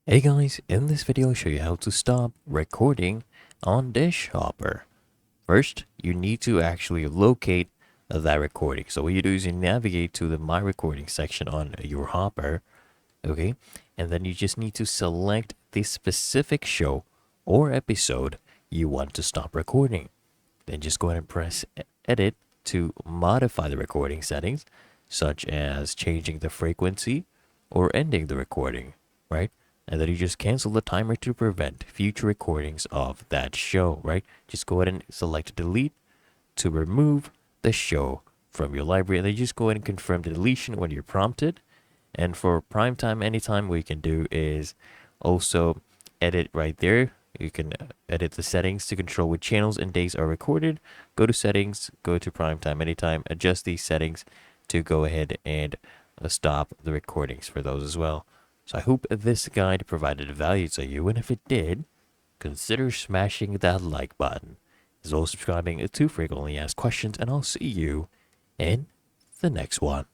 Hey guys, in this video I'll show you how to stop recording on Dish Hopper. First, you need to actually locate that recording. So what you do is you navigate to the My Recording section on your Hopper, okay? And then you just need to select the specific show or episode you want to stop recording. Then just go ahead and press Edit to modify the recording settings, such as changing the frequency or ending the recording, right? And then you just cancel the timer to prevent future recordings of that show, right? Just go ahead and select delete to remove the show from your library. And then you just go ahead and confirm the deletion when you're prompted. And for primetime anytime, what you can do is also edit right there. You can edit the settings to control which channels and days are recorded. Go to settings, go to primetime anytime, adjust these settings to go ahead and stop the recordings for those as well. So I hope this guide provided value to you, and if it did, consider smashing that like button, as well as subscribing to frequently asked questions, and I'll see you in the next one.